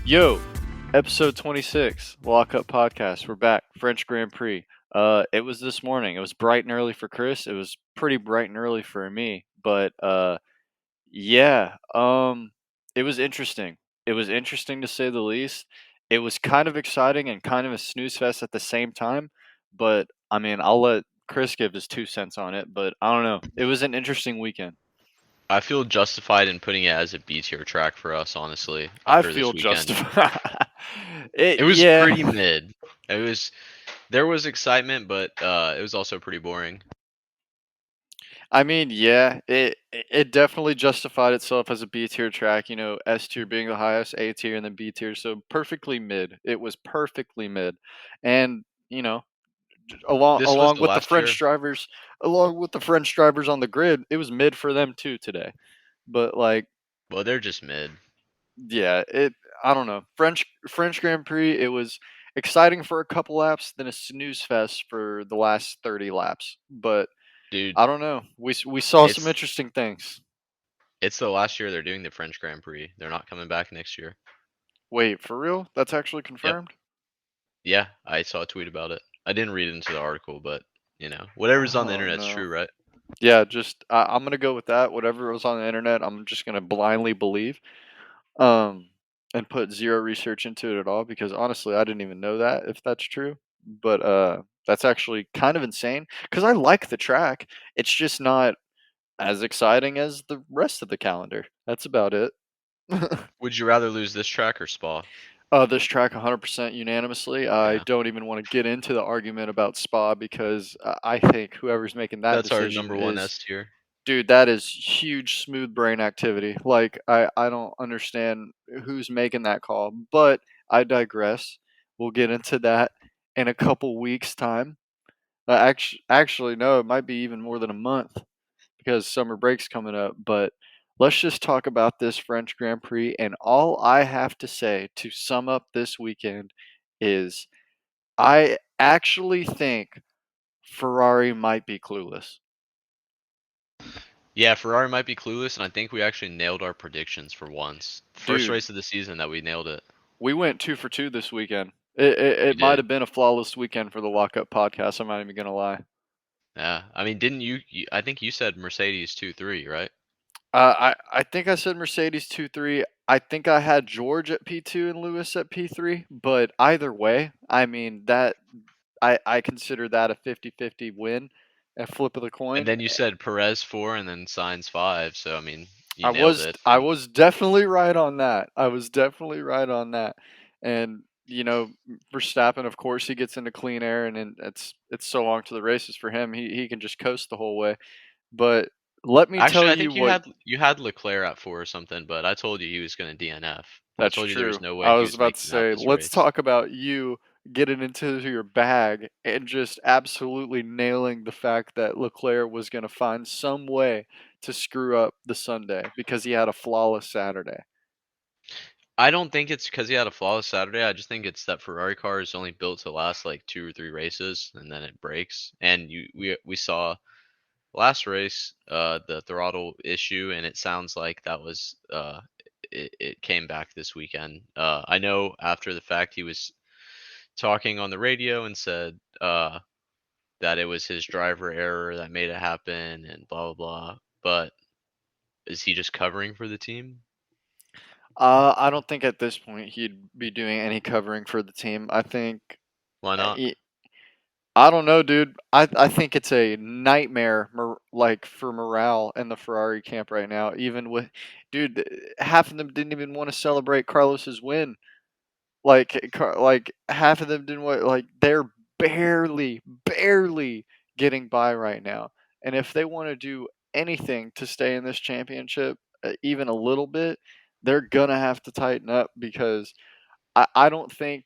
Yo, episode 26, Lock Up Podcast. We're back. French Grand Prix. It was this morning. It was bright and early for Chris. It was pretty bright and early for me. But yeah, it was interesting. It was interesting to say the least. It was kind of exciting and kind of a snooze fest at the same time. But I mean, I'll let Chris give his 2 cents on it. But I don't know. It was an interesting weekend. I feel justified in putting it as a B tier track for us, honestly, I after this feel weekend. justified. It was Yeah. pretty mid. There was excitement, but it was also pretty boring. I mean, yeah, it definitely justified itself as a B tier track. You know, S tier being the highest, A tier, and then B tier. So perfectly mid. It was perfectly mid, and you know, along This was along the with the last French year. drivers, along with the French drivers on the grid, it was mid for them too today. But like, Well, they're just mid. yeah, I don't know. French Grand Prix. It was exciting for a couple laps, then a snooze fest for the last 30 laps. But Dude, I don't know. We saw some it's interesting things. it's the last year they're doing the French Grand Prix. They're not coming back next year. Wait, for real? That's actually Yep. confirmed? Yeah, I saw a tweet about it. I didn't read into the article, but whatever's on the Oh internet's no. true, right? Yeah, just I'm gonna go with that. Whatever was on the internet, I'm just gonna blindly believe, um, and put zero research into it at all because honestly, I didn't even know that if that's true. But that's actually kind of insane because I like the track. It's just not as exciting as the rest of the calendar. That's about it. Would you rather lose this track or Spa? This track 100% unanimously. I Yeah. don't even want to get into the argument about Spa because I think whoever's making that That's our decision number one is, S tier. dude, that is huge smooth brain activity. Like, I don't understand who's making that call, but I digress. We'll get into that in a couple weeks' time. Actually, no, it might be even more than a month because summer break's coming up. But let's just talk about this French Grand Prix. And all I have to say to sum up this weekend is I actually think Ferrari might be clueless. Yeah, Ferrari might be clueless, and I think we actually nailed our predictions for once. First Dude, race of the season that we nailed it. we went 2 for 2 this weekend. It We might did. have been a flawless weekend for the lockup podcast. I'm not even going to lie. Yeah. I mean, didn't I think you said Mercedes 2-3, right? I think I said Mercedes 2-3. I think I had George at P2 and Lewis at P3. But either way, I mean, I consider that a 50-50 win, a flip of the And coin. then you said Perez 4 and then Sainz 5, so I mean, you I nailed was it. I And was definitely right on that. I was definitely right on that. And you know, Verstappen, of course, he gets into clean air, and then it's so long to the races for him. He can just coast the whole way. But let me tell actually, I you think what. you had Leclerc at 4 or something, but I told you he was going to DNF. I That's told you there was true. no way I he was was about to making out say, this let's race. talk about you getting into your bag and just absolutely nailing the fact that Leclerc was going to find some way to screw up the Sunday because he had a flawless Saturday. I don't think it's because he had a flawless Saturday. I just think it's that Ferrari car is only built to last like 2 or 3 races and then it breaks. And we saw last race the throttle issue, and it sounds like that was it came back this weekend. I know after the fact he was talking on the radio and said that it was his driver error that made it happen and blah blah blah. But is he just covering for the team? I don't think at this point he'd be doing any covering for the team. I think Why uh, not? he- I don't know, dude. I think it's a nightmare, like for morale in the Ferrari camp right now. Even with, dude, half of them didn't even want to celebrate Carlos's win. Like half of them didn't want. Like they're barely getting by right now. And if they want to do anything to stay in this championship, even a little bit, they're gonna have to tighten up because I don't think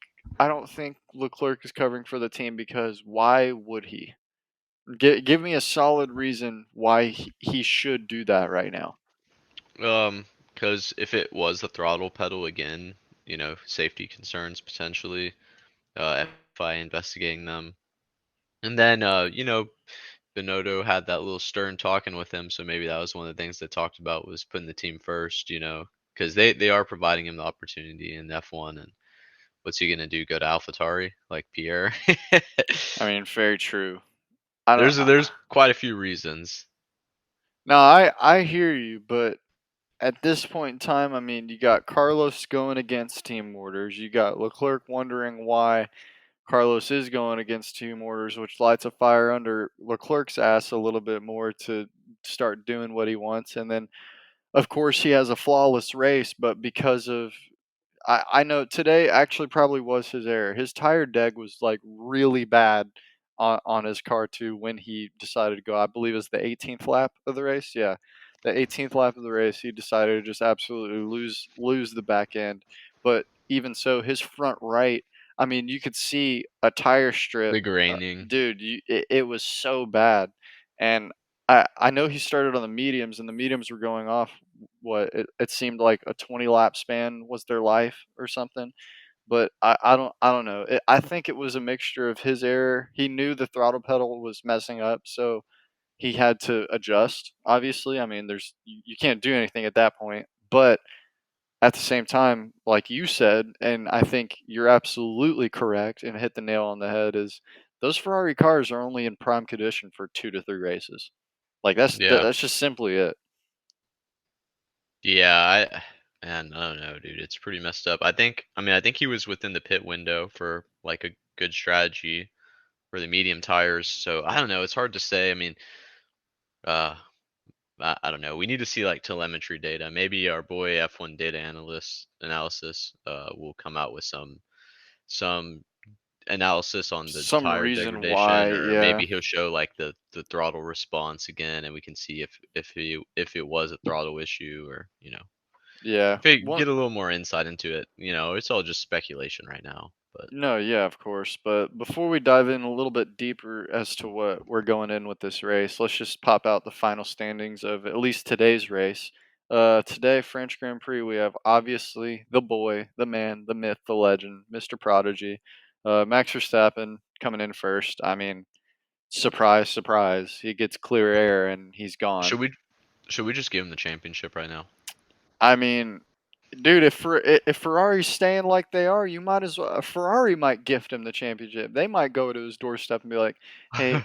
Leclerc is covering for the team because why would he? Give me a solid reason why he should do that right now. Because if it was the throttle pedal again, safety concerns potentially, FI investigating them, and then Binotto had that little stern talking with him, so maybe that was one of the things they talked about was putting the team first, because they are providing him the opportunity in F1, and what's he gonna do? Go to AlphaTauri like Pierre? I mean, very true. I don't. There's quite a few reasons. No, I hear you, but at this point in time, I mean, you got Carlos going against team orders. You got Leclerc wondering why Carlos is going against team orders, which lights a fire under Leclerc's ass a little bit more to start doing what he wants. And then, of course, he has a flawless race, but because of I know today actually probably was his error. His tire deg was like really bad on his car too when he decided to go. I believe it was the 18th lap of the race. Yeah, the 18th lap of the race, he decided to just absolutely lose the back end. But even so, his front right, I mean, you could see a tire strip, The graining. dude. It was so bad, and I know he started on the mediums, and the mediums were going off what it seemed like a 20 lap span was their life or something. But I don't know. I think it was a mixture of his error. He knew the throttle pedal was messing up, so he had to adjust. Obviously, I mean, you can't do anything at that point. But at the same time, like you said, and I think you're absolutely correct and hit the nail on the head, is those Ferrari cars are only in prime condition for 2 to 3 races. Like Yeah. that's just simply it. Yeah, man, I don't know, dude. It's pretty messed up. I think he was within the pit window for like a good strategy for the medium tires. So I don't know. It's hard to say. I mean, uh, I don't know. We need to see like telemetry data. Maybe our boy F1 data analyst analysis will come out with some analysis on the Some tire reason why, degradation, or yeah. maybe he'll show like the throttle response again, and we can see if it was a throttle issue, or Yeah. get a little more insight into it. It's all just speculation right now, but No, yeah, of course. But before we dive in a little bit deeper as to what we're going in with this race, let's just pop out the final standings of at least today's race. Today, French Grand Prix, we have obviously the boy, the man, the myth, the legend, Mr. Prodigy, Max Verstappen coming in first. I mean, surprise, surprise. He gets clear air and he's should gone. we should we just give him the championship right now? I mean, dude, if Ferrari's staying like they are, you might as well. Ferrari might gift him the championship. They might go to his doorstep and be like, "Hey,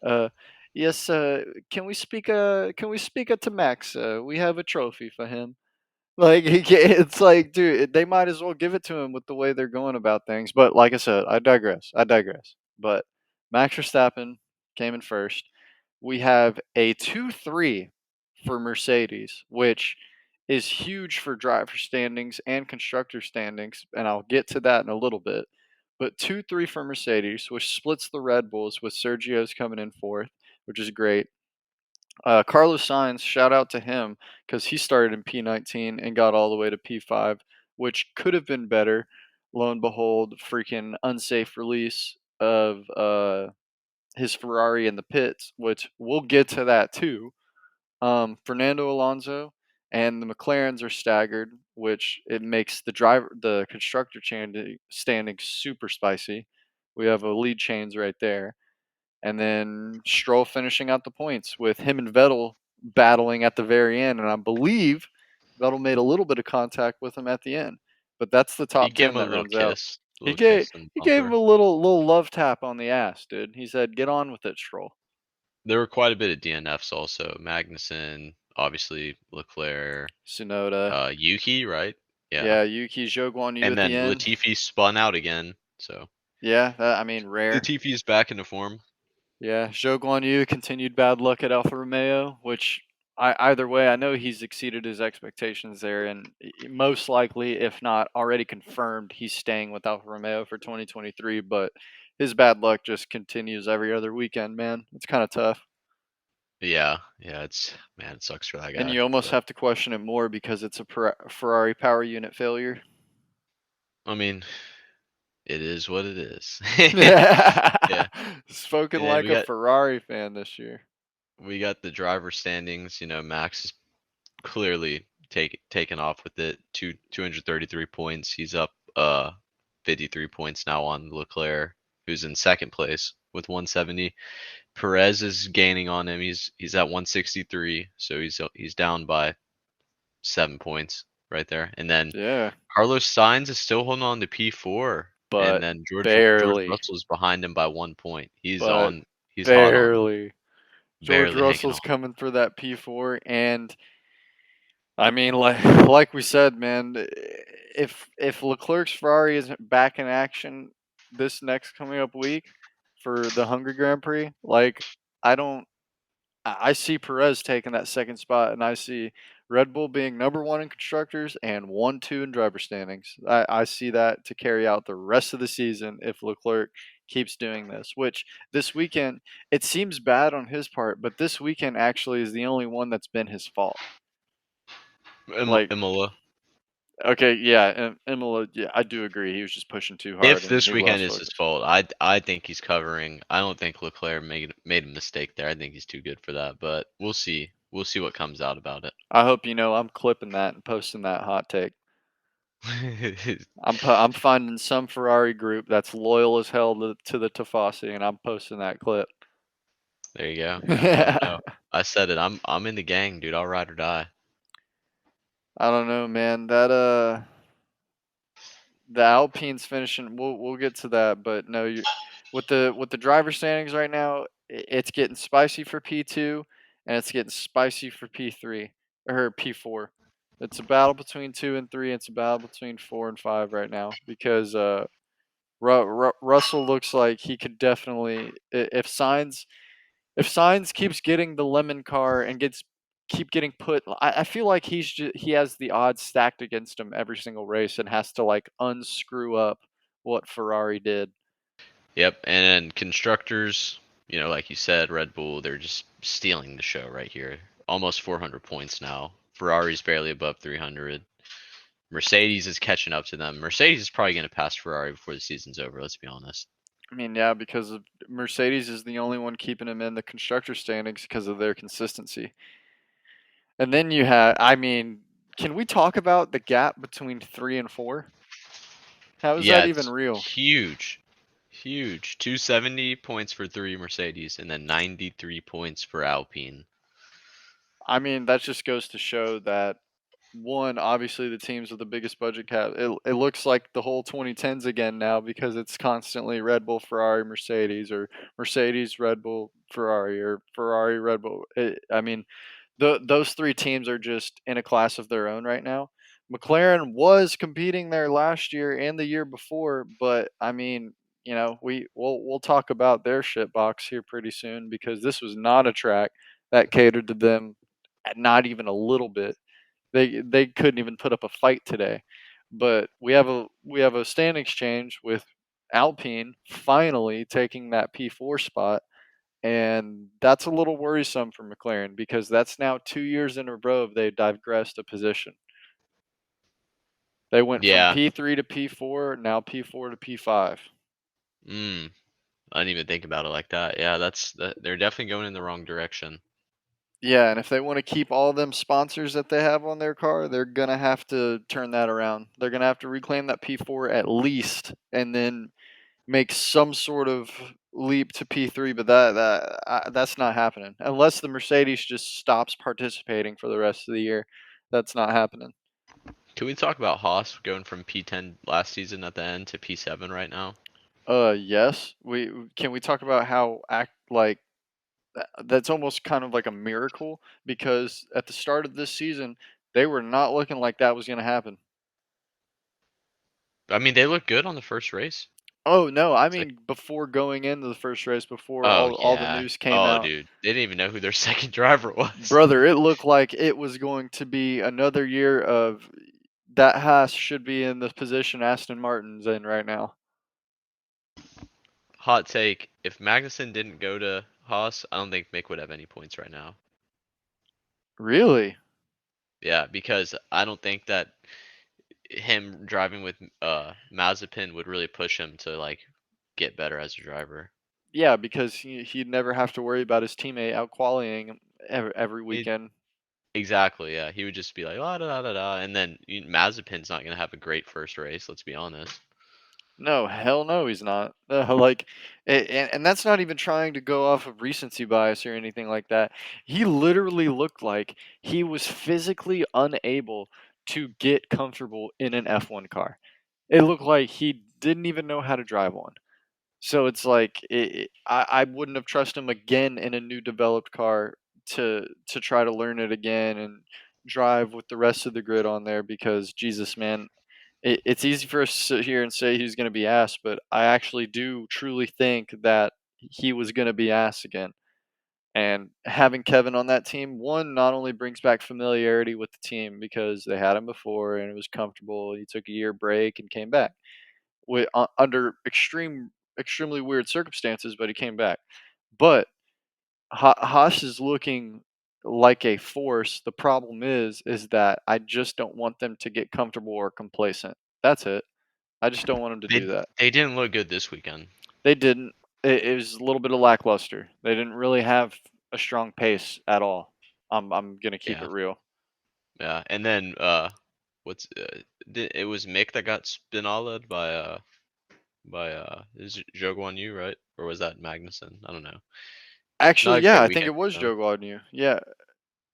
uh, yes, can we speak to Max? We have a trophy for him." Like it's like, dude, they might as well give it to him with the way they're going about things. But like I said, I digress. I digress. But Max Verstappen came in first. We have a 2-3 for Mercedes, which is huge for driver standings and constructor standings, and I'll get to that in a little bit. But 2-3 for Mercedes, which splits the Red Bulls with Sergio's coming in fourth, which is great. Carlos Sainz, shout out to him because he started in P19 and got all the way to P5, which could have been better. Lo and behold, freaking unsafe release of his Ferrari in the pits, which we'll get to that too. Fernando Alonso and the McLarens are staggered, which it makes the constructor standing super spicy. We have a lead chains right there. And then Stroll finishing out the points with him and Vettel battling at the very end. And I believe Vettel made a little bit of contact with him at the end. But that's the He top gave 10 him a that little runs out. kiss, He gave and he gave him bumper. a little love tap on the ass, dude. He said, "Get on with it, Stroll." There were quite a bit of DNFs also. Magnussen, obviously Leclerc, Tsunoda. Yuki, right? Yeah, Yeah, Yuki Zhou Guan Yu and at the then end. Latifi spun out again. So Yeah, I mean, rare. Latifi's back into form. Yeah, Zhou Guan Yu continued bad luck at Alfa Romeo, which either way, I know he's exceeded his expectations there, and most likely, if not already confirmed, he's staying with Alfa Romeo for 2023. But his bad luck just continues every other weekend, man. It's kind of tough, Yeah, yeah. It's man, it sucks for that and guy. you almost But have to question it more because it's a Ferrari power unit failure. I mean, it is what it is. Yeah, Spoken and like a Ferrari fan this year. we got the driver standings. Max is clearly taken off with it. 233 points. He's up 53 points now on Leclerc, who's in second place with 170. Perez is gaining on him. He's at 163, so he's down by 7 points. right there. And then Yeah, Carlos Sainz is still holding on to P4, and but then George barely, Russell's behind him by 1 point. but He's hot on him, barely. George barely hanging Russell's on. coming for that P4, and I mean, like we said, man, if Leclerc's Ferrari isn't back in action this next coming up week for the Hungary Grand Prix, like I don't, I see Perez taking that second spot, and I see Red Bull being number one in constructors and 1, 2 in driver standings. I see that to carry out the rest of the season if Leclerc keeps doing this. Which this weekend, it seems bad on his part, but this weekend actually is the only one that's been his fault. Like, Imola. okay, yeah, Imola, yeah, I do agree. He was just pushing too hard If and this he weekend lost is his focus. fault, I think he's covering. I don't think Leclerc made a mistake there. I think he's too good for that, but we'll see. We'll see what comes out about I hope you know I'm clipping that and posting that hot take. it. I'm finding some Ferrari group that's loyal as hell to the Tafasi, and I'm posting that clip. There you go. Let me I know. I said it. I'm in the gang, dude. I'll ride or die. don't know, man. That the Alpine's finishing. We'll get to that, but no, you with the driver standings right now, it's getting spicy for P2, and it's getting spicy for P3 or P4. It's a battle between 2 and 3. It's a battle between 4 and 5 right now because Russell looks like he could definitely if Signs keeps getting the lemon car and keep getting put. I feel like he has the odds stacked against him every single race and has to like unscrew up what Ferrari did. Yep. And then constructors, like you said, Red Bull, they're just stealing the show right here. Almost 400 points now. Ferrari's barely above 300. Mercedes is catching up to them. Mercedes is probably going to pass Ferrari before the season's over. Let's be honest. I mean, yeah, because of Mercedes is the only one keeping him in the constructor standings because of their consistency. And then you have, I mean, can we talk about the gap between 3 and 4? How is Yeah, that even it's real? huge. Huge. 270 points for three Mercedes and then 93 points for Alpine. I mean, that just goes to show that one, obviously the teams with the biggest budget cap. It looks like the whole 2010s again now because it's constantly Red Bull, Ferrari, Mercedes, or Mercedes, Red Bull, Ferrari, or Ferrari, Red Bull. I mean, those three teams are just in a class of their own right now. McLaren was competing there last year and the year before, but I mean, we'll talk about their shit box here pretty soon because this was not a track that catered to them, not even a little bit. They couldn't even put up a fight today. But we have a stand exchange with Alpine finally taking that P4 spot, and that's a little worrisome for McLaren because that's now 2 years in a row they've digressed a position. They went from Yeah. P3 to P4, now P4 to P5. Mm, I didn't even think about it like that. Yeah, they're definitely going in the wrong direction. Yeah, and if they want to keep all them sponsors that they have on their car, they're gonna have to turn that around. They're gonna have to reclaim that P4 at least, and then make some sort of leap to P3, but that's not happening unless the Mercedes just stops participating for the rest of the year. That's not happening. Can we talk about Haas going from P10 last season at the end to P7 right now? Yes. We talk about how act like that's almost kind of like a miracle because at the start of this season they were not looking like that was going to happen. I mean, they look good on the first race. Oh no, I It's like, mean before going into the first race, before oh all the yeah. news came Oh, out. dude, they didn't even know who their second driver was. Brother, it looked like it was going to be another year of that Haas should be in the position Aston Martin's in right now. Hot take: if Magnussen didn't go to Haas, I don't think Mick would have any points right now. Really? Yeah, because I don't think that him driving with Mazepin would really push him to like get better as a driver. Yeah, because he'd never have to worry about his teammate out qualifying him every It, weekend. exactly, yeah. He would just be like la da da da da, and then Mazepin's not gonna have a great first race. Let's be honest. No, hell no, he's not. Like, and that's not even trying to go off of recency bias or anything like that. He literally looked like he was physically unable to get comfortable in an F1 car. It looked like he didn't even know how to drive one. So it's like I wouldn't have trusted him again in a new developed car to try to learn it again and drive with the rest of the grid on there because Jesus, man, it's easy for us to sit here and say he's going to be ass, but I actually do truly think that he was going to be ass again. And having Kevin on that team, one, not only brings back familiarity with the team because they had him before and it was comfortable. He took a year break and came back under extremely weird circumstances, but he came back. But Haas is looking like a force. The problem is that I just don't want them to get comfortable or complacent. That's it. I just don't want them to do that. They didn't look good this weekend. They didn't. It was a little bit of lackluster. They didn't really have a strong pace at all. I'm gonna keep it Yeah, real. yeah. And then what's it was Mick that got spinalled by is it Zhou Guan Yu, right? Or was that Magnussen? I don't know. Not Actually, a yeah, great I think weekend it was for them. Joe Gardner. Yeah,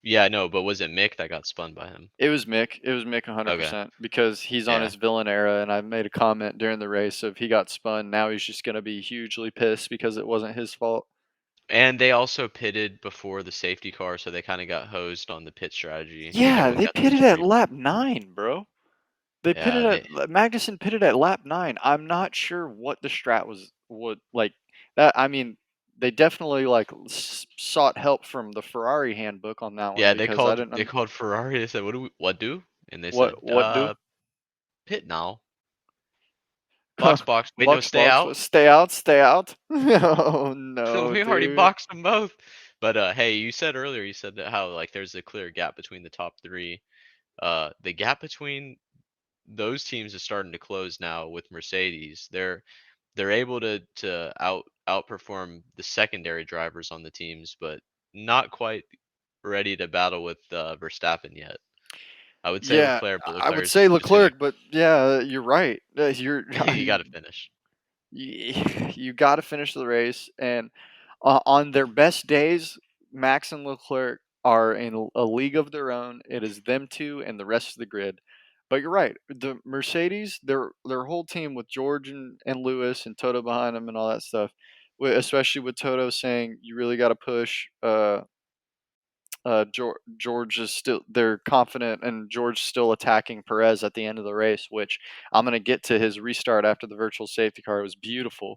Yeah, no, but was it Mick that got spun by him? it was Mick. It was Mick Okay. 100% because he's on Yeah. his villain era, and I made a comment during the race of he got spun. Now he's just gonna be hugely pissed because it wasn't his fault. And they also pitted before the safety car, so they kind of got hosed on the pit strategy, and Yeah, everyone they got to pitted at distribute. lap 9, bro. They pitted Yeah, at they Magnussen pitted at lap 9. I'm not sure what the strat was. What like that? I mean, they definitely like sought help from the Ferrari handbook on that one yeah because I didn't. they called Ferrari. They said, "What do we what do?" And they said, What do? pit now, box box. Wait, no, Box stay box. out." Stay out. Stay out. Oh So no, we already dude. boxed them both. But hey, you said earlier, you said that how like there's a clear gap between the top three. The gap between those teams is starting to close now with Mercedes. They're able to outperform the secondary drivers on the teams, but not quite ready to battle with Verstappen yet. I would say Yeah, Leclerc, but I would Leclerc's say just gonna Leclerc, but yeah, you're right. You're you got to finish. you got to finish the race, and on their best days, Max and Leclerc are in a league of their own. It is them two and the rest of the grid. But you're right. The Mercedes, their whole team with George and Lewis and Toto behind them and all that stuff, especially with Toto saying you really got to push. George is still they're confident and George still attacking Perez at the end of the race, which I'm gonna get to his restart after the virtual safety car. It was beautiful,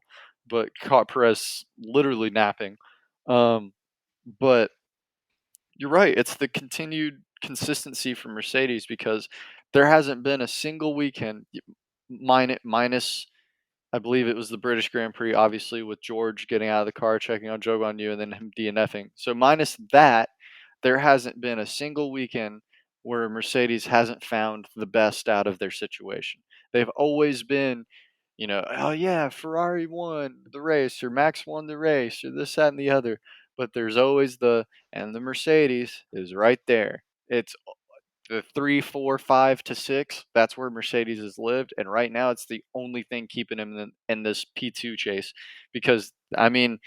but caught Perez literally napping. Um, but you're right, it's the continued consistency from Mercedes because there hasn't been a single weekend minus I believe it was the British Grand Prix, obviously, with George getting out of the car, checking on Joe on you, and then him DNFing. So minus that, there hasn't been a single weekend where Mercedes hasn't found the best out of their situation. They've always been, oh yeah, Ferrari won the race, or Max won the race, or this, that, and the other. But there's always and the Mercedes is right there. It's the 3, 4, 5 to 6. That's where Mercedes has lived, and right now it's the only thing keeping him in this P2 chase. Because I mean,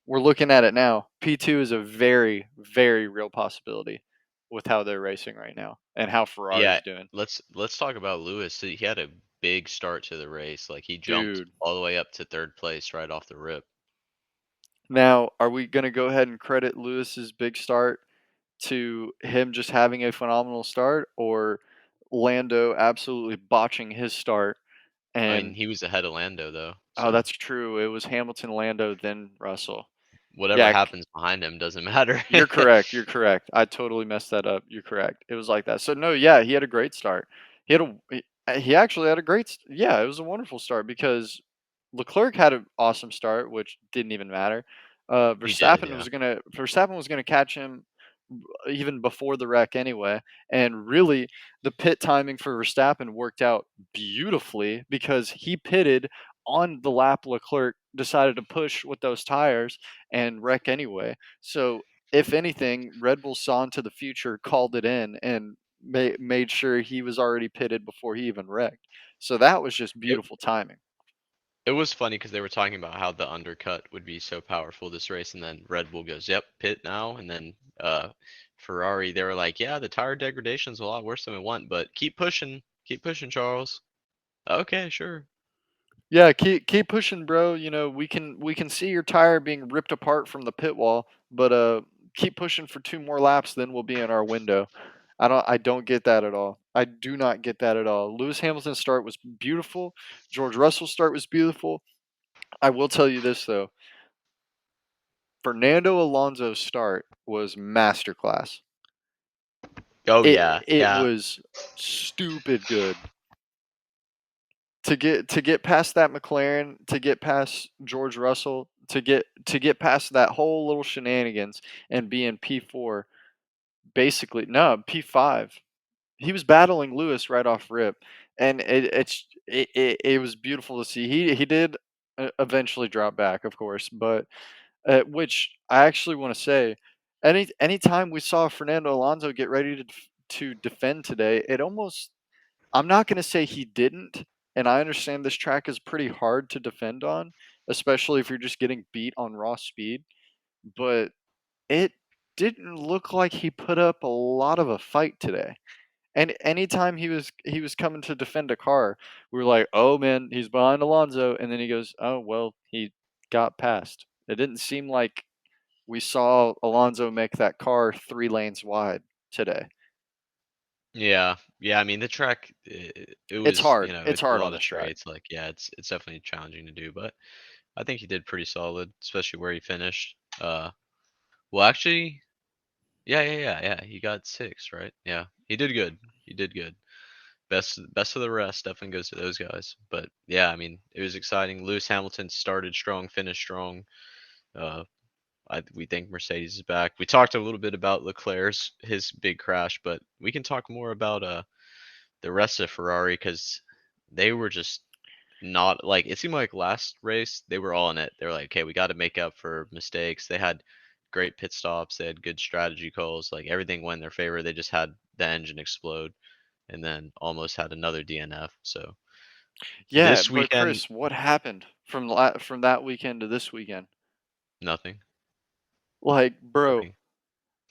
we're looking at it now. P2 is a very, very real possibility with how they're racing right now and how Yeah, Ferrari's doing. let's talk about Lewis. He had a big start to the race. Like he jumped Dude, all the way up to third place right off the rip. now are we going to go ahead and credit Lewis's big start to him just having a phenomenal start, or Lando absolutely botching his start? I mean, And he was ahead of Lando though, oh, so that's true. It was Hamilton, Lando, then Russell. whatever Yeah, happens behind him doesn't matter. you're correct. You're correct. I totally messed that up. You're correct. It was like that. So no, yeah, he had a great start. He actually had a yeah, it was a wonderful start because Leclerc had an awesome start, which didn't even matter. He did, yeah. Verstappen was gonna catch him even before the wreck anyway. And really, the pit timing for Verstappen worked out beautifully because he pitted on the lap Leclerc decided to push with those tires and wreck anyway. So, if anything, Red Bull saw into the future, called it in, and made sure he was already pitted before he even wrecked. So, that was just It beautiful timing. it was funny because they were talking about how the undercut would be so powerful this race, and then Red Bull goes, "Yep, pit now," and then Ferrari, they were like, yeah, the tire degradation's a lot worse than we want, but keep pushing, Charles. Okay, sure. Yeah, keep pushing, bro. You know, we can see your tire being ripped apart from the pit wall, but keep pushing for 2 more laps, then we'll be in our window. I don't get that at all. I do not get that at all. Lewis Hamilton's start was beautiful. George Russell's start was beautiful. I will tell you this though. Fernando Alonso's start was masterclass. Oh yeah, It yeah. was stupid good. To get past that McLaren, to get past George Russell, to get past that whole little shenanigans and be in P4, basically no P5. He was battling Lewis right off rip, and it was beautiful to see. He did eventually drop back, of course, but which I actually want to say, anytime we saw Fernando Alonso get ready to defend today, it almost I'm not going to say he didn't, and I understand this track is pretty hard to defend on, especially if you're just getting beat on raw speed, but it didn't look like he put up a lot of a fight today. And anytime he was coming to defend a car, we were like, "Oh man, he's behind Alonso," and then he goes, "Oh well, he got past." It didn't seem like we saw Alonso make that car 3 lanes wide today. Yeah, yeah. I mean, the track, it It's was, hard. It's it's a hard on lot of this track. straights. Like, yeah, it's definitely challenging to do, but I think he did pretty solid, especially where he finished. Well, actually, yeah. He got six, right? Yeah, he did good. He did good. Best of the rest definitely goes to those guys. But yeah, I mean, it was exciting. Lewis Hamilton started strong, finished strong. Uh, we think Mercedes is back. We talked a little bit about Leclerc's his big crash, but we can talk more about the rest of Ferrari because they were just not like it seemed like last race they were all in it. They were like, okay, we got to make up for mistakes. They had great pit stops. They had good strategy calls. Like everything went in their favor. They just had the engine explode and then almost had another DNF. So Yeah, this but weekend, Chris, what happened from that weekend to this weekend? nothing, Like, bro, nothing.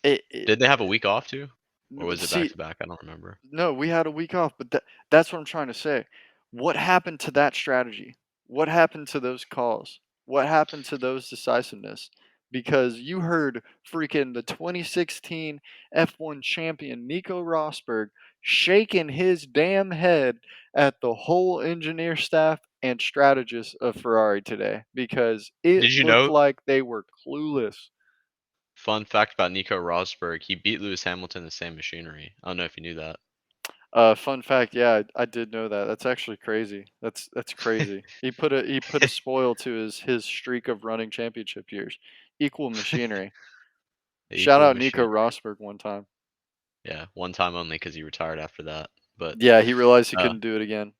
it Did they have a week off too, or was it back see, to back? I don't remember. no, we had a week off, but that's what I'm trying to say. What happened to that strategy? What happened to those calls? What happened to those decisiveness? Because you heard freaking the 2016 F1 champion Nico Rosberg shaking his damn head at the whole engineer staff and strategists of Ferrari today because it Did you looked know? like they were clueless. Fun fact about Nico Rosberg: he beat Lewis Hamilton in the same machinery. I don't know if you knew that. Fun fact, yeah, I did know that. That's actually crazy. That's crazy. He put a spoil to his streak of running championship years. Equal machinery. Shout Equal out Nico machinery. Rosberg one time. Yeah, one time only because he retired after that. But Yeah, he realized he uh, couldn't do it again.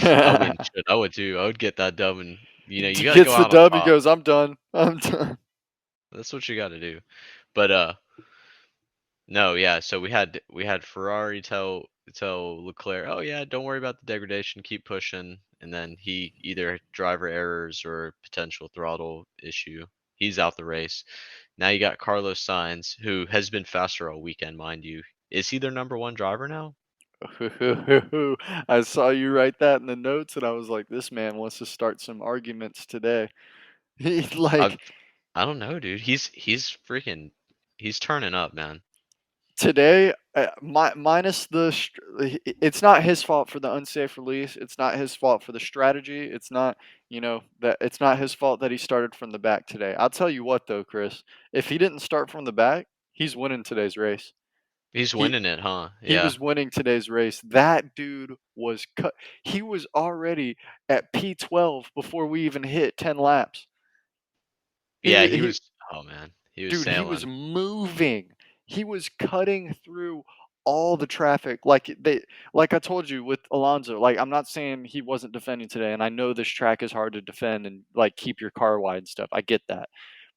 I mean, shit, I would too. I would get that dub, and you got to go Gets the out on dub. He top. goes, "I'm done. I'm done." That's what you got to do. But no, yeah. So we had Ferrari tell Leclerc, oh yeah, don't worry about the degradation, keep pushing, and then he either driver errors or potential throttle issue. He's out the race. Now you got Carlos Sainz, who has been faster all weekend, mind you. Is he their number one driver now? I saw you write that in the notes, and I was like, "This man wants to start some arguments today." He I like I don't know, dude. He's freaking he's turning up, man. today, minus it's not his fault for the unsafe release. It's not his fault for the strategy. It's not, that it's not his fault that he started from the back today. I'll tell you what though, Chris, if he didn't start from the back, he's winning today's race. He's He winning it, huh? he Yeah. was winning today's race. That dude was cut. He was already at P12 before we even hit 10 laps. He Yeah, was he he was oh man, he was Dude, he was sailing. moving. He was cutting through all the traffic. Like I told you with Alonso, like I'm not saying he wasn't defending today, and I know this track is hard to defend and like keep your car wide and stuff. I get that.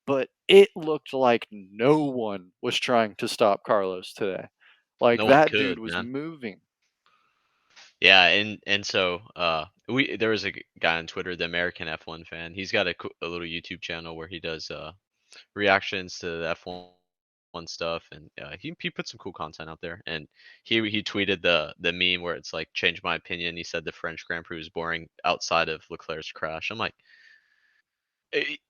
But it looked like no one was trying to stop Carlos today. Like No one that dude could, was man. moving. Yeah, and so we there was a guy on Twitter, the American F1 fan. He's got a little YouTube channel where he does reactions to the F1 F1 stuff, and he put some cool content out there. And he tweeted the meme where it's like, change my opinion. He said the French Grand Prix was boring outside of Leclerc's crash. I'm like,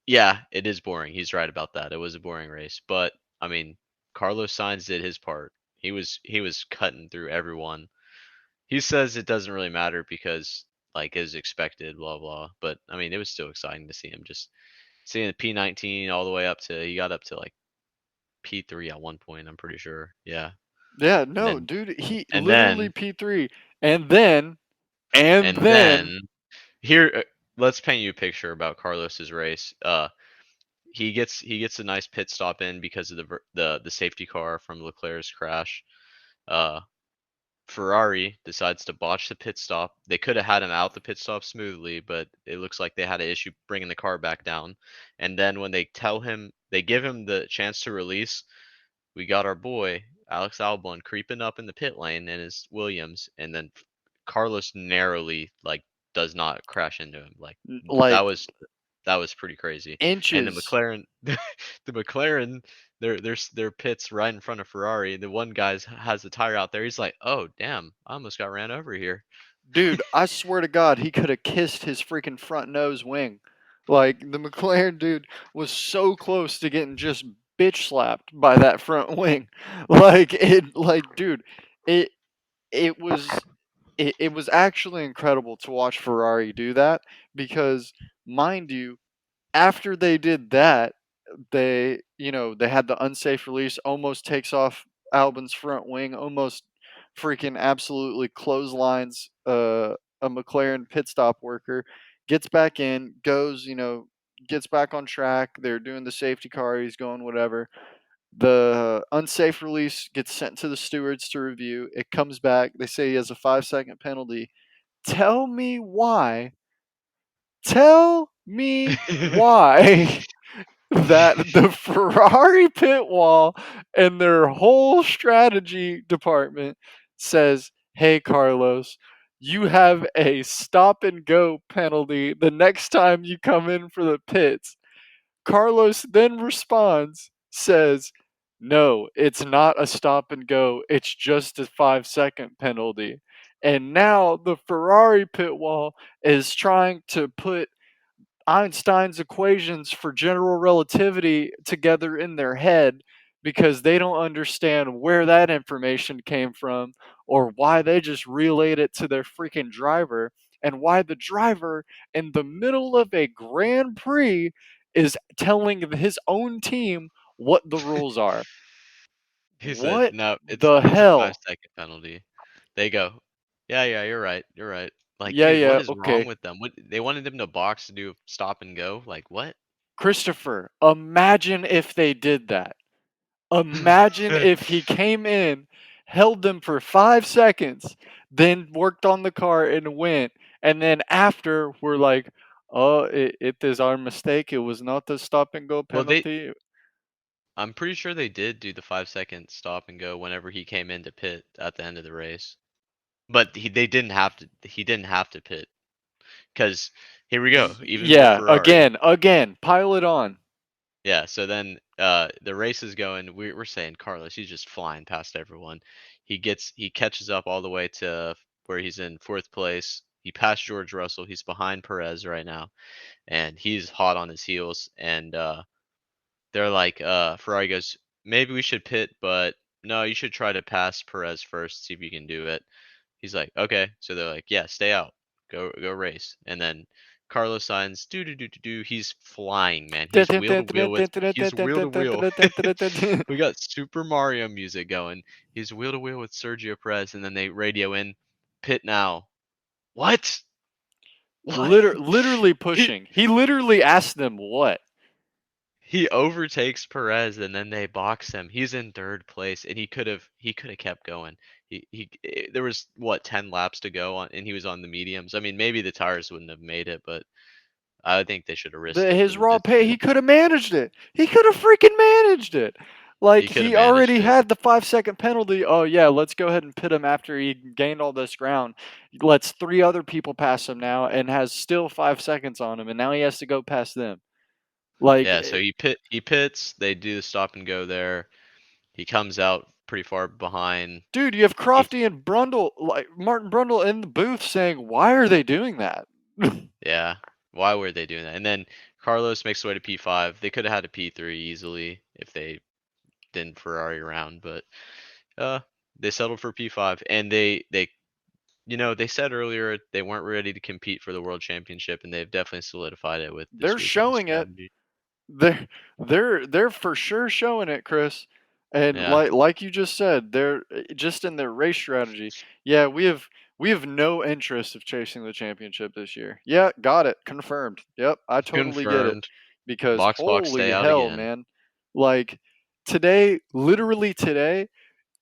yeah, it is boring. He's right about that. It was a boring race, but I mean, Carlos Sainz did his part. He was cutting through everyone. He says it doesn't really matter because like is expected, blah blah. But I mean, it was still exciting to see him just seeing the P19 all the way up to he got up to like P3 at one point. I'm pretty sure. Yeah, Yeah, and no, then dude, he and literally then P3, and then and and then then here, let's paint you a picture about Carlos's race. He gets a nice pit stop in because of the safety car from Leclerc's crash. Uh, Ferrari decides to botch the pit stop. They could have had him out the pit stop smoothly, but it looks like they had an issue bringing the car back down. And then when they give him the chance to release, we got our boy Alex Albon creeping up in the pit lane in his Williams, and then Carlos narrowly like does not crash into him. Like that like was that was pretty crazy. And the inches. McLaren, the McLaren, their pits right in front of Ferrari. The one guy's has the tire out there. He's like, "Oh damn, I almost got ran over here." Dude, I swear to God, he could have kissed his freaking front nose wing. Like the McLaren dude was so close to getting just bitch slapped by that front wing. Dude, it it was it was actually incredible to watch Ferrari do that because mind you, after they did that, they had the unsafe release, almost takes off Albon's front wing, almost freaking absolutely clotheslines a McLaren pit stop worker, gets back in, goes, gets back on track. They're doing the safety car, he's going whatever. The unsafe release gets sent to the stewards to review. It comes back. They say he has a 5-second penalty. Tell me why. Tell me why that the Ferrari pit wall and their whole strategy department says, "Hey Carlos, you have a stop and go penalty the next time you come in for the pits." Carlos then responds, says, "No, it's not a stop and go. It's just a 5-second penalty." And now the Ferrari pit wall is trying to put Einstein's equations for general relativity together in their head because they don't understand where that information came from or why they just relayed it to their freaking driver and why the driver in the middle of a Grand Prix is telling his own team what the rules are. He said, What "No, the it's a five hell? second penalty." They go, "Yeah, yeah, you're right, you're right." Like, Yeah, dude, what yeah, is wrong okay. with them? What they wanted them to box to do stop and go? Like what? Christopher, imagine if they did that. Imagine if he came in, held them for 5 seconds, then worked on the car and went, and then after we're like, "Oh, it is our mistake. It was not the stop and go Well, penalty." I'm pretty sure they did do the 5 second stop and go whenever he came into pit at the end of the race. But they didn't have to. He didn't have to pit because here we go. Even for Yeah, Ferrari, again, pile it on. yeah. So then the race is going. We're saying Carlos, he's just flying past everyone. He catches up all the way to where he's in fourth place. He passed George Russell. He's behind Perez right now, and he's hot on his heels. And they're like, Ferrari goes, maybe we should pit, but no, you should try to pass Perez first, see if you can do it. He's like, okay. So they're like, yeah, stay out, go race. And then Carlos Sainz, do. He's flying, man. He's wheel to wheel. We got Super Mario music going. He's wheel to wheel with Sergio Perez, and then they radio in, pit now. What? What? Literally He pushing. He literally asked them what. he overtakes Perez and then they box him. He's in third place and he could have kept going. There was what 10 laps to go on and he was on the mediums. I mean, maybe the tires wouldn't have made it, but I think they should have risked it His and raw just pay, did he it. could have managed it. He could have freaking managed it. Like He could have he managed already it. had the 5-second penalty. Oh yeah, let's go ahead and pit him after he gained all this ground. Lets 3 other people pass him now and has still 5 seconds on him, and now he has to go past them. Like Yeah, so he pits, they do the stop and go there. He comes out pretty far behind. Dude, you have He, Crofty and Brundle, like Martin Brundle in the booth saying, "Why are they doing that?" yeah, why were they doing that? And then Carlos makes the way to P5. They could have had a P3 easily if they didn't Ferrari around, but uh, they settled for P5. And they said earlier they weren't ready to compete for the world championship, and they've definitely solidified it with They're this weekend's showing it. strategy. They're for sure showing it, Chris. And Yeah, like you just said, they're just in their race strategy. Yeah, we have no interest of chasing the championship this year. Yeah, got it. Confirmed. Yep, I totally get it. confirmed. Because Box, stay holy out hell, again. man. Like today, literally today,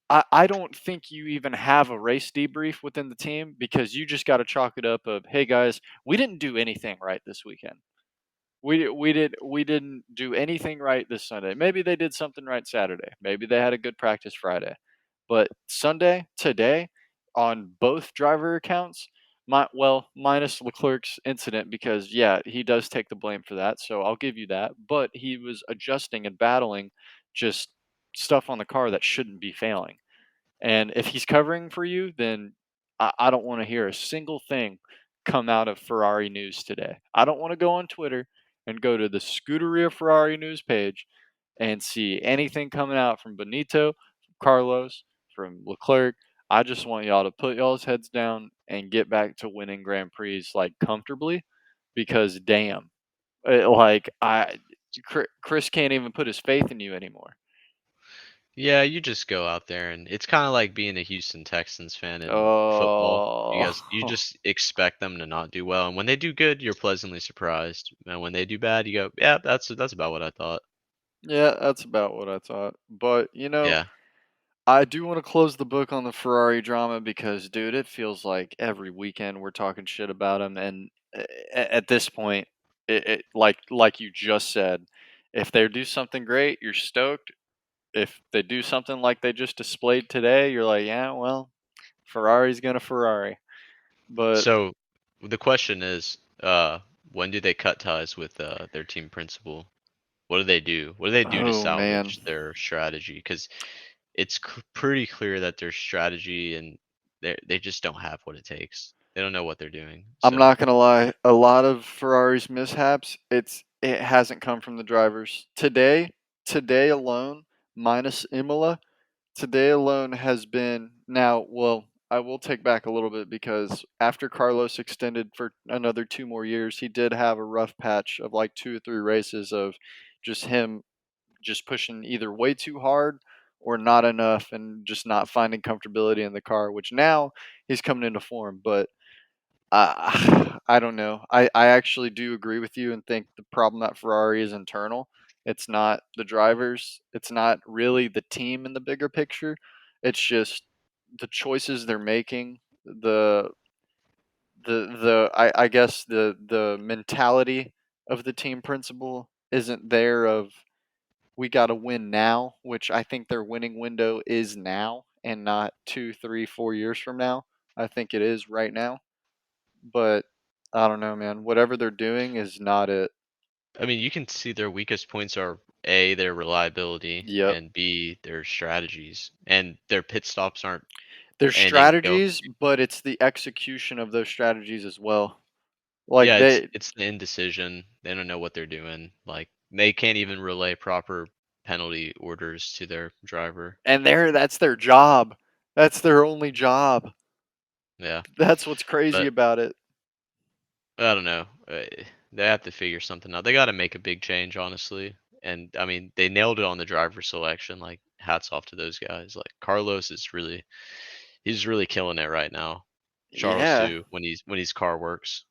I don't think you even have a race debrief within the team because you just got to chalk it up of, hey guys, we didn't do anything right this weekend. We didn't do anything right this Sunday. Maybe they did something right Saturday. Maybe they had a good practice Friday. But Sunday, today, on both driver accounts, minus Leclerc's incident because yeah, he does take the blame for that, so I'll give you that. But he was adjusting and battling just stuff on the car that shouldn't be failing. And if he's covering for you, then I don't want to hear a single thing come out of Ferrari news today. I don't want to go on Twitter and go to the Scuderia Ferrari news page and see anything coming out from Benito, from Carlos, from Leclerc. I just want y'all to put y'all's heads down and get back to winning Grand Prix like comfortably because damn, like Chris can't even put his faith in you anymore. Yeah, you just go out there, and it's kind of like being a Houston Texans fan in football. You Oh, guys, you just expect them to not do well, and when they do good, you're pleasantly surprised. And when they do bad, you go, "Yeah, that's about what I thought." yeah, that's about what I thought. But, Yeah. I do want to close the book on the Ferrari drama because, dude, it feels like every weekend we're talking shit about them. And at this point, like you just said, if they do something great, you're stoked. If they do something like they just displayed today, you're like, yeah, well, Ferrari's gonna Ferrari. But So the question is, when do they cut ties with their team principal? What do they do? What do they do to oh man, salvage their strategy? Because it's pretty clear that their strategy and they just don't have what it takes. They don't know what they're doing. I'm So not gonna lie. A lot of Ferrari's mishaps, it hasn't come from the drivers. Today alone, minus Imola, today alone has been now. Well, I will take back a little bit because after Carlos extended for another 2 more years, he did have a rough patch of like 2 or 3 races of just him just pushing either way too hard or not enough and just not finding comfortability in the car. Which now he's coming into form, but I don't know. I actually do agree with you and think the problem at Ferrari is internal. It's not the drivers. It's not really the team in the bigger picture. It's just the choices they're making. I guess the mentality of the team principal isn't there. Of we got to win now, which I think their winning window is now and not 2, 3, 4 years from now. I think it is right now. But I don't know, man. Whatever they're doing is not it. I mean, you can see their weakest points are A, their reliability, Yep. and B, their strategies. And their pit stops aren't There's anything go. strategies, but it's the execution of those strategies as well. Like Yeah, it's they it's the indecision. They don't know what they're doing. Like they can't even relay proper penalty orders to their driver. and that's their job. That's their only job. Yeah, That's what's crazy but about it. I don't know. They have to figure something out. They got to make a big change, honestly. And I mean, they nailed it on the driver selection. Like, hats off to those guys. Like Carlos is he's really killing it right now. Charles Yeah, too, when his car works,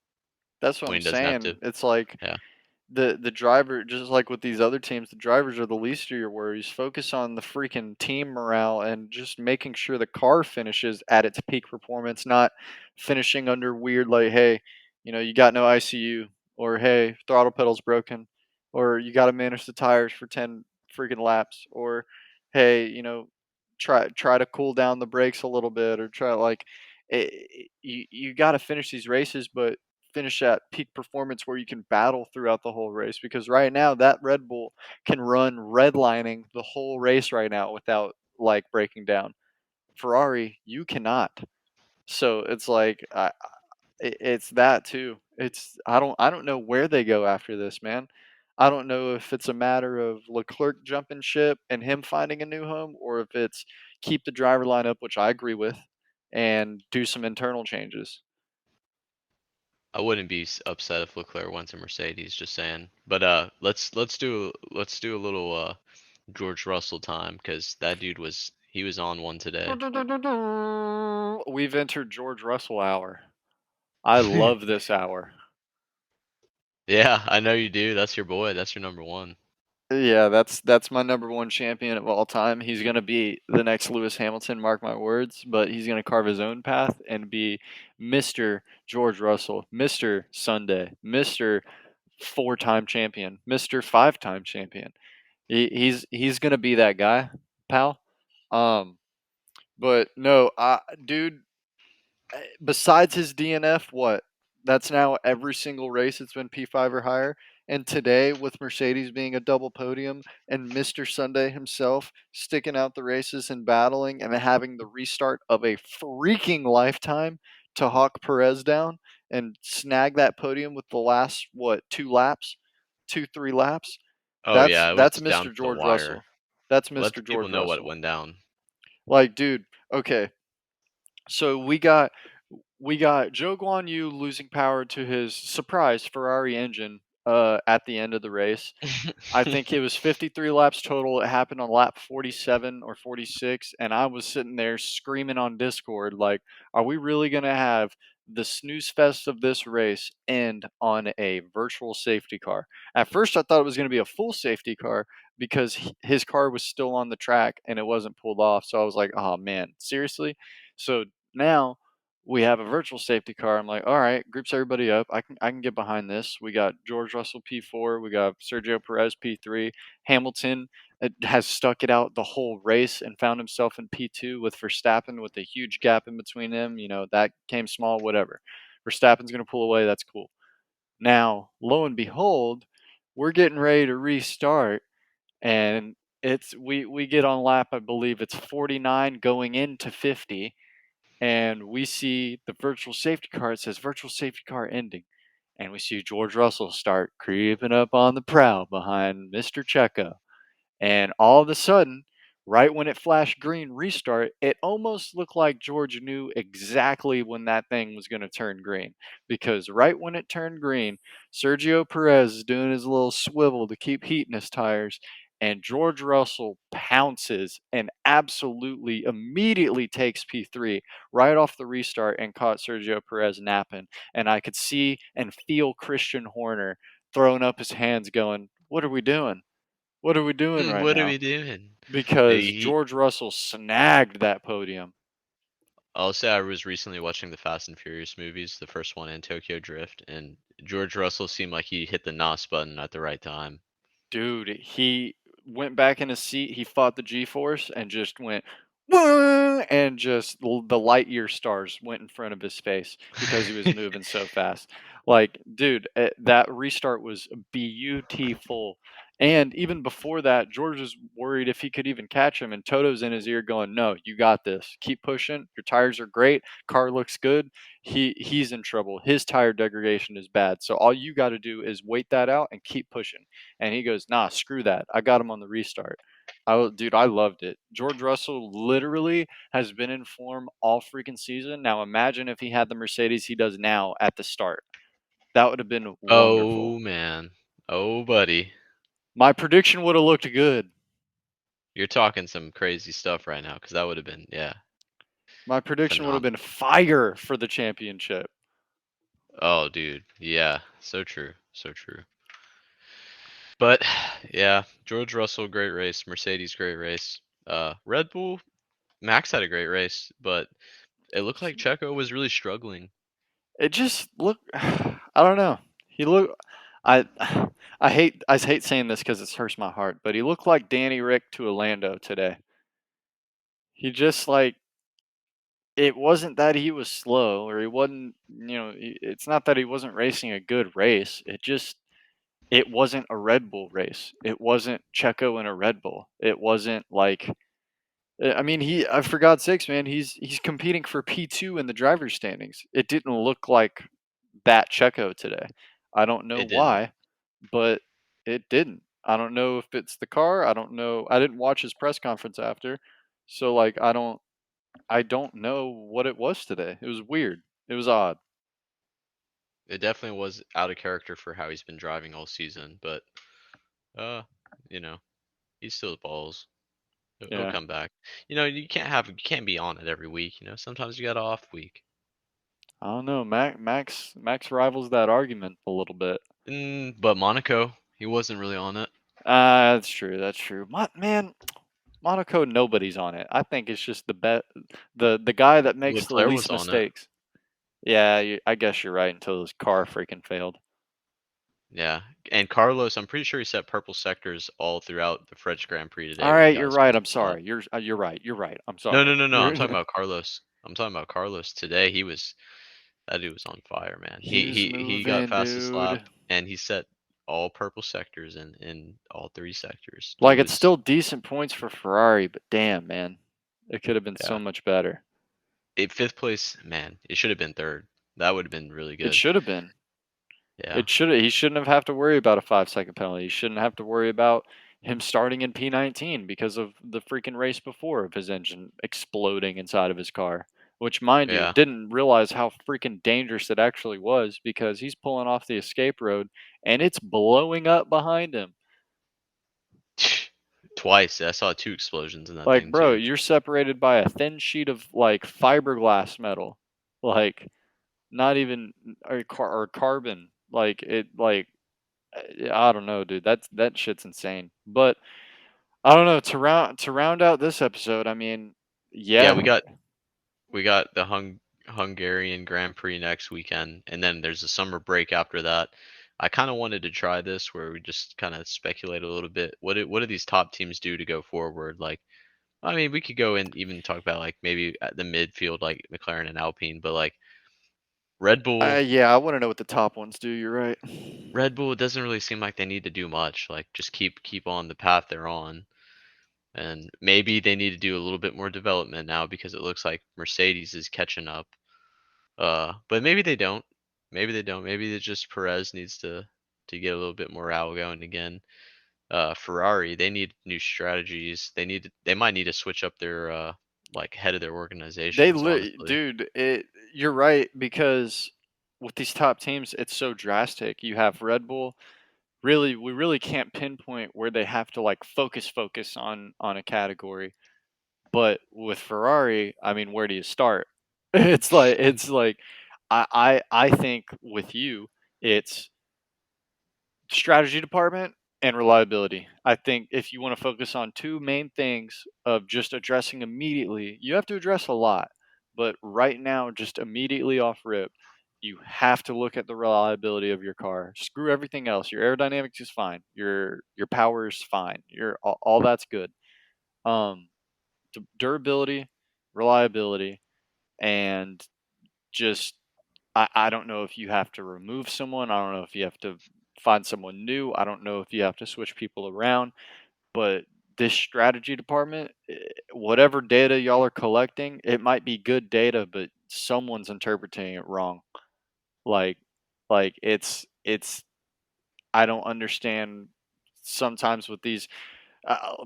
that's what when I'm he doesn't have to. saying. It's like Yeah, the driver, just like with these other teams, the drivers are the least of your worries. Focus on the freaking team morale and just making sure the car finishes at its peak performance, not finishing under weird like, hey, you got no ICU, or hey, throttle pedal's broken, or you got to manage the tires for 10 freaking laps, or hey, try to cool down the brakes a little bit, or try like you got to finish these races, but finish at peak performance where you can battle throughout the whole race. Because right now, that Red Bull can run redlining the whole race right now without like breaking down. Ferrari, you cannot. So it's like it's that too. It's I don't know where they go after this, man. I don't know if it's a matter of Leclerc jumping ship and him finding a new home, or if it's keep the driver line up, which I agree with, and do some internal changes. I wouldn't be upset if Leclerc went to Mercedes. Just saying. But let's do a little George Russell time because that dude was on one today. We've entered George Russell hour. I love this hour. Yeah, I know you do. That's your boy. That's your number one. Yeah, that's my number one champion of all time. He's gonna be the next Lewis Hamilton, mark my words, but he's gonna carve his own path and be Mr. George Russell, Mr. Sunday, Mr. Four-time champion, Mr. Five-time champion. He's gonna be that guy, pal. Um, but no, dude, besides his DNF, what? That's now every single race it's been P5 or higher. And today, with Mercedes being a double podium and Mr. Sunday himself sticking out the races and battling and having the restart of a freaking lifetime to hawk Perez down and snag that podium with the last, what, 2 laps? 2, 3 laps? Oh That's yeah, it was that's down Mr. to the George wire. Russell. That's Let Mr. the people George know what Russell. went down. Like, dude, okay. So we got Joe Guan Yu losing power to his surprise Ferrari engine at the end of the race. I think it was 53 laps total. It happened on lap 47 or 46, and I was sitting there screaming on Discord, like, are we really going to have the snooze fest of this race end on a virtual safety car? At first, I thought it was going to be a full safety car because his car was still on the track and it wasn't pulled off. So I was like, oh man, seriously? So now we have a virtual safety car. I'm like, all right, groups everybody up. I can get behind this. We got George Russell P4. We got Sergio Perez P3. Hamilton has stuck it out the whole race and found himself in P2 with Verstappen with a huge gap in between them. You know, that came small, whatever. Verstappen's going to pull away. That's cool. Now, lo and behold, we're getting ready to restart, and we get on lap, I believe it's 49 going into 50, and we see the virtual safety car. It says virtual safety car ending. And we see George Russell start creeping up on the prowl behind Mr. Checo. And all of a sudden, right when it flashed green restart, it almost looked like George knew exactly when that thing was going to turn green. Because right when it turned green, Sergio Perez is doing his little swivel to keep heating his tires. And George Russell pounces and absolutely immediately takes P3 right off the restart and caught Sergio Perez napping. And I could see and feel Christian Horner throwing up his hands, going, "What are we doing? What are we doing right What are we now?" doing? Because He, George Russell snagged that podium. I'll say I was recently watching the Fast and Furious movies, the first one in Tokyo Drift, and George Russell seemed like he hit the NOS button at the right time. Dude, he went back in his seat. He fought the G-force and just went, "Wah!" and just the light year stars went in front of his face because he was moving so fast. Like, dude, that restart was beautiful. And even before that, George was worried if he could even catch him, and Toto's in his ear going, "No, you got this. Keep pushing. Your tires are great. Car looks good. He's in trouble. His tire degradation is bad. So all you got to do is wait that out and keep pushing." And he goes, "Nah, screw that. I got him on the restart." Dude, I loved it. George Russell literally has been in form all freaking season. Now imagine if he had the Mercedes he does now at the start. That would have been Oh wonderful. man. Oh buddy. My prediction would have looked good. You're talking some crazy stuff right now because that would have been, yeah, My prediction would have been phenomenal. fire for the championship. Oh dude. Yeah, so true. So true. But yeah, George Russell, great race. Mercedes, great race. Red Bull, Max had a great race, but it looked like Checo was really struggling. It just looked. I don't know. He looked. I I hate saying this because it hurts my heart, but he looked like Danny Rick to a Lando today. He just like it wasn't that he was slow or he wasn't, it's not that he wasn't racing a good race. It wasn't a Red Bull race. It wasn't Checo in a Red Bull. It wasn't like I mean, for God's sakes, man, he's competing for P2 in the driver's standings. It didn't look like that Checo today. I don't know It didn't. why, but it didn't. I don't know if it's the car. I don't know. I didn't watch his press conference after. So like I don't know what it was today. It was weird. It was odd. It definitely was out of character for how he's been driving all season, but uh, you know, he's still balls. He'll Yeah. come back. You can't be on it every week. Sometimes you got an off week. I don't know. Max rivals that argument a little bit. But Monaco, he wasn't really on it. That's true. That's true. Man, Monaco, nobody's on it. I think it's just the guy that makes the Leclerc was least on it. mistakes. Yeah, I guess you're right until his car freaking failed. Yeah, and Carlos, I'm pretty sure he set purple sectors all throughout the French Grand Prix All today when he right, got you're his right. first I'm spot. sorry. You're right. You're right. I'm No, sorry. no, no, no. I'm You're talking about Carlos. I'm talking about Carlos today. That dude was on fire, man. he He was he he got moving, fastest lap dude. and he set all purple sectors in all three sectors. Dude Like it's was still decent points for Ferrari, but damn, man, it could have been so yeah. much better. Fifth place, man. It should have been third. That would have been really It good. should have been. Yeah, He shouldn't have to worry about a 5 second penalty. He shouldn't have to worry about him starting in P19 because of the freaking race before of his engine exploding inside of his car. Which, mind you, yeah. didn't realize how freaking dangerous it actually was because he's pulling off the escape road and it's blowing up behind him. Twice. I saw two explosions in that Like, thing bro, too. you're separated by a thin sheet of like fiberglass metal, like not even or carbon. Like it, like I don't know, dude. That shit's insane. But I don't know to round out this episode. I mean, Yeah, yeah, we got the Hungarian Grand Prix next weekend, and then there's a summer break after that. I kind of wanted to try this where we just kind of speculate a little bit. What do these top teams do to go forward? Like, I mean, we could go and even talk about like maybe at the midfield, like McLaren and Alpine, but like Red Bull, yeah. I want to know what the top ones do. You're right. Red Bull, it doesn't really seem like they need to do much. Like, just keep on the path they're on, and maybe they need to do a little bit more development now because it looks like Mercedes is catching up. But maybe they don't. Maybe they don't. Maybe it's just Perez needs to get a little bit morale going again. Ferrari, they need new strategies. They might need to switch up their like head of their organizations, honestly. Dude, you're right because with these top teams, it's so drastic. You have Red Bull. Really, we really can't pinpoint where they have to like focus on a category. But with Ferrari, I mean, where do you start? It's like I think with you, it's strategy department and reliability. I think if you want to focus on two main things of just addressing immediately, you have to address a lot. But right now, just immediately off rip, you have to look at the reliability of your car. Screw everything else. Your aerodynamics is fine. Your power is fine. Your all that's good. Um, durability, reliability, and just I don't know if you have to remove someone. I don't know if you have to find someone new. I don't know if you have to switch people around. But this strategy department, whatever data y'all are collecting, it might be good data, but someone's interpreting it wrong. Like, like it's I don't understand sometimes with these.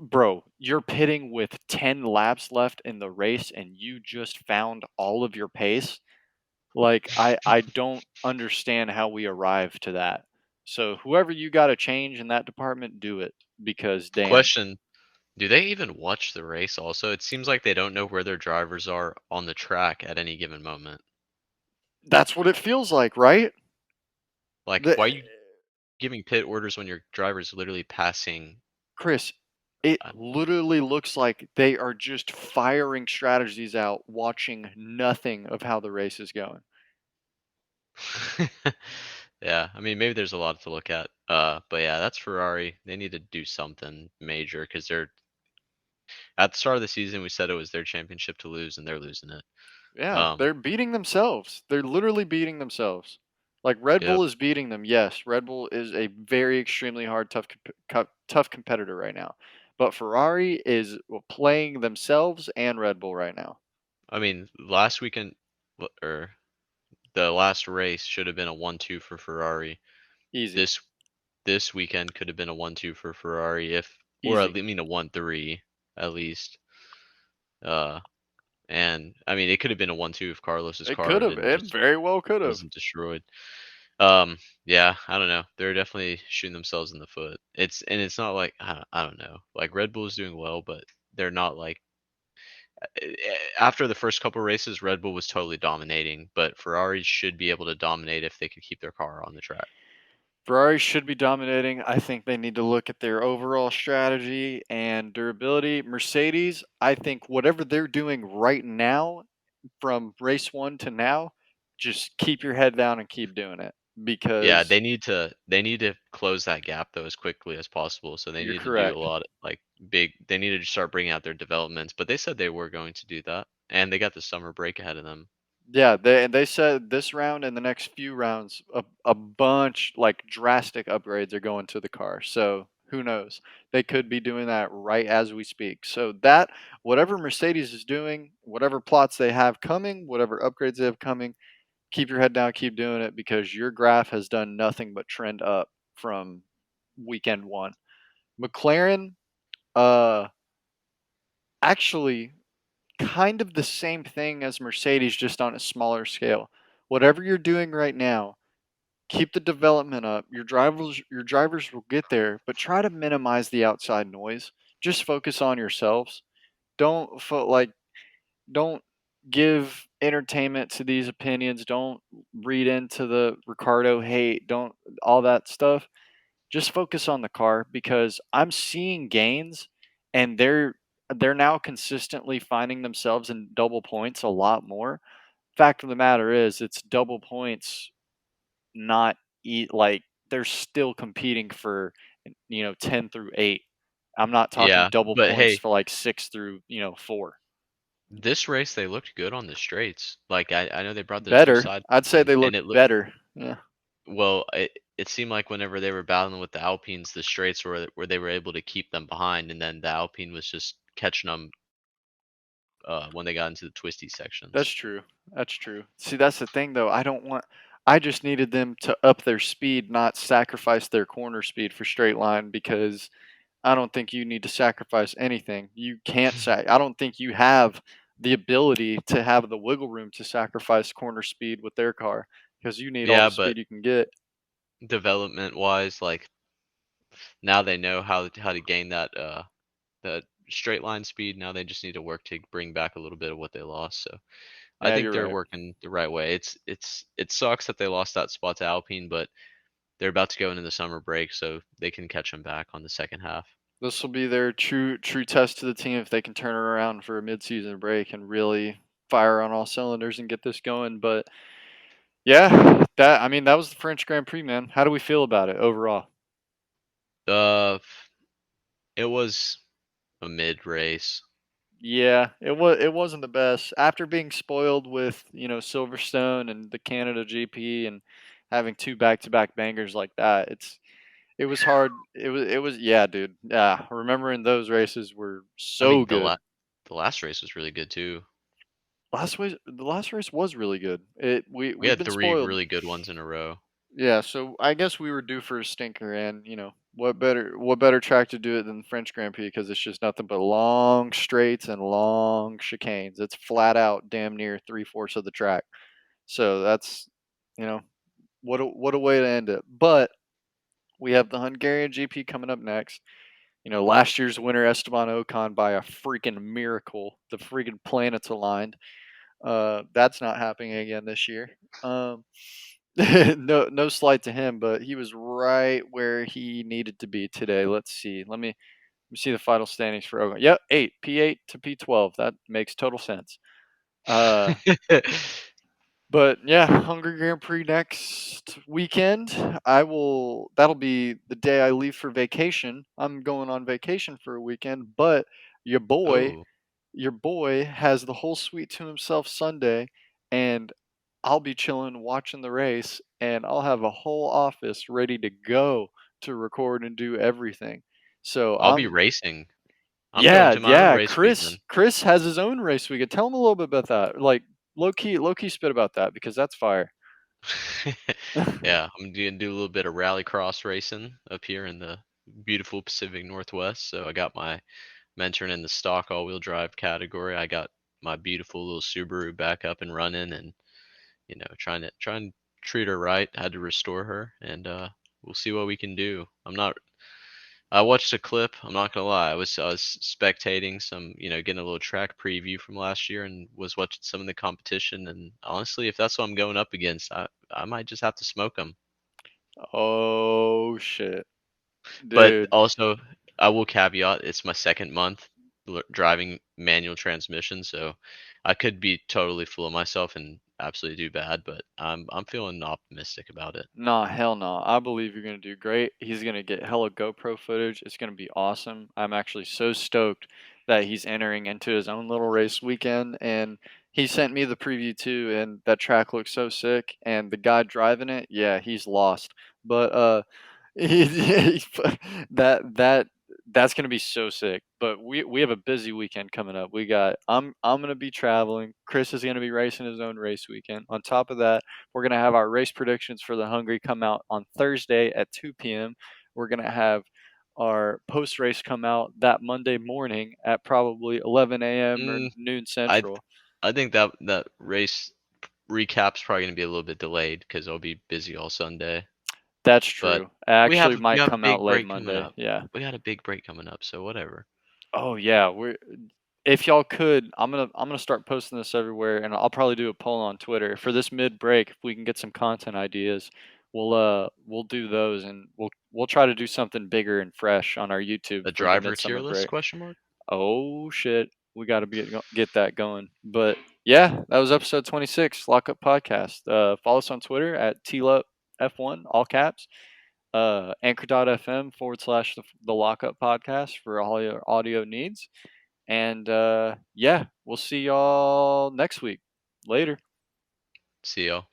Bro, you're pitting with 10 laps left in the race and you just found all of your pace. Like I don't understand how we arrived to that. So whoever you got to change in that department, do it because damn, Question: do they even watch the race? Also, it seems like they don't know where their drivers are on the track at any given moment. that's what it feels like, right? Like, The, why are you giving pit orders when your driver's literally passing? Chris, it uh, literally looks like they are just firing strategies out, watching nothing of how the race is going. Yeah, I mean, maybe there's a lot to look at. But yeah, that's Ferrari. They need to do something major because they're at the start of the season. We said it was their championship to lose, and they're losing it. Yeah, Um, they're beating themselves. They're literally beating themselves. Like Red yep. Bull is beating them. Yes, Red Bull is a very extremely hard, tough competitor right now. But Ferrari is playing themselves and Red Bull right now. I mean, last weekend or the last race should have been a 1-2 for Ferrari. Easy, This this weekend could have been a 1-2 for Ferrari if, or easy. I mean a 1-3 at least. Uh, and I mean it could have been a 1-2 if Carlos's It car could had have. been It just very well could have. wasn't destroyed. Yeah, I don't know. They're definitely shooting themselves in the foot. It's not like I don't know. Like Red Bull is doing well, but they're not like after the first couple races, Red Bull was totally dominating, but Ferrari should be able to dominate if they could keep their car on the track. Ferrari should be dominating. I think they need to look at their overall strategy and durability. Mercedes, I think whatever they're doing right now from race one to now, just keep your head down and keep doing it Yeah, because they need to close that gap though as quickly as possible. So they you're need to do a correct. lot of like big. They need to start bringing out their developments, but they said they were going to do that, and they got the summer break ahead of them. Yeah, they said this round and the next few rounds, a bunch like drastic upgrades are going to the car. So who knows? They could be doing that right as we speak. So that whatever Mercedes is doing, whatever plots they have coming, whatever upgrades they have coming, keep your head down, keep doing it because your graph has done nothing but trend up from weekend one. McLaren, uh, actually kind of the same thing as Mercedes, just on a smaller scale. Whatever you're doing right now, keep the development up. Your drivers will get there, but try to minimize the outside noise. Just focus on yourselves. Don't don't give entertainment to these opinions. Don't read into the Ricardo hate. Don't all that stuff. Just focus on the car because I'm seeing gains and they're now consistently finding themselves in double points a lot more. Fact of the matter is it's double points, not like they're still competing for 10 through 8. I'm not talking Yeah, double but points hey, for like 6 through 4. this race they looked good on the straights. Like I know they brought those two Better. side I'd say in, they and looked it looked better. Yeah. well. It seemed like whenever they were battling with the Alpines, the straights were where they were able to keep them behind, and then the Alpine was just catching them when they got into the twisty That's sections. true. That's true. See, that's the thing though. I just needed them to up their speed, not sacrifice their corner speed for straight line because I don't think you need to sacrifice anything. You can't I don't think you have the ability to have the wiggle room to sacrifice corner speed with their car because you need all Yeah, the but speed you can get. development wise, like now they know how to gain that straight line speed. Now they just need to work to bring back a little bit of what they lost. So I Yeah, think you're they're right. working the right way. It sucks that they lost that spot to Alpine, but they're about to go into the summer break, so they can catch them back on the second half. This will be their true test to the team if they can turn it around for a midseason break and really fire on all cylinders and get this going. But yeah, that was the French Grand Prix, man. How do we feel about it overall? Uh, it was a mid race. Yeah, it wasn't the best. After being spoiled with, Silverstone and the Canada GP and having two back-to-back bangers like that, it was hard. It was yeah, dude. Yeah, remembering those races were I so mean, good. the last race was really good too. The last race was really good. It We we've had been three spoiled. really good ones in a row. Yeah, so I guess we were due for a stinker, and what better track to do it than the French Grand Prix because it's just nothing but long straights and long chicanes. It's flat out damn near 3/4 of the track. So that's you know what a way to end it. But we have the Hungarian GP coming up next. Last year's winner Esteban Ocon by a freaking miracle. The freaking planets aligned. That's not happening again this year. No slight to him, but he was right where he needed to be today. Let's see. Let me see the final standings for Ogun. Yep, 8 P8 to P12. That makes total sense. Uh, but yeah, Hungary Grand Prix next weekend. That'll be the day I leave for vacation. I'm going on vacation for a weekend, but your boy Oh. your boy has the whole suite to himself Sunday, and I'll be chilling watching the race, and I'll have a whole office ready to go to record and do everything. So I'll be I'm racing. I'm going yeah, to my own yeah, race weekend. Chris has his own race weekend. Tell him a little bit about that. Like low key spit about that because that's fire. Yeah, I'm gonna do a little bit of rallycross racing up here in the beautiful Pacific Northwest. So I got my mentoring in the stock all-wheel drive category. I got my beautiful little Subaru back up and running, and trying to treat her right. Had to restore her, and we'll see what we can do. I watched a clip. I'm not gonna lie. I was spectating some, getting a little track preview from last year, and was watching some of the competition. And honestly, if that's what I'm going up against, I might just have to smoke them. Oh shit, But dude. also, I will caveat, it's my second month driving manual transmission, so I could be totally full of myself and absolutely do bad, but I'm feeling optimistic about it. Nah, hell no. I believe you're gonna do great. He's gonna get hella GoPro footage. It's gonna be awesome. I'm actually so stoked that he's entering into his own little race weekend, and he sent me the preview too, and that track looks so sick. And the guy driving it, yeah, he's lost. But that that that's gonna be so sick. But we have a busy weekend coming up. I'm gonna be traveling. Chris is gonna be racing his own race weekend. On top of that, we're gonna have our race predictions for the Hungry come out on Thursday at 2 p.m. We're gonna have our post race come out that Monday morning at probably 11 a.m. or Mm, noon I central. I think that race recap's probably gonna be a little bit delayed because I'll be busy all Sunday. That's But true. we have Actually, we might have a come out big late break coming Monday. up. Yeah. We got a big break coming up, so whatever. Oh yeah, we're if y'all could, I'm gonna start posting this everywhere, and I'll probably do a poll on Twitter for this mid break. If we can get some content ideas, we'll do those, and we'll try to do something bigger and fresh on our YouTube A for the driver tier midsummer list break. question mark? Oh shit, we got to get that going. But yeah, that was episode 26, Lockup Podcast. Follow us on Twitter at TLUPF1, all caps. Anchor.fm / the Lockup Podcast for all your audio needs. And yeah, we'll see y'all next week. Later. See y'all.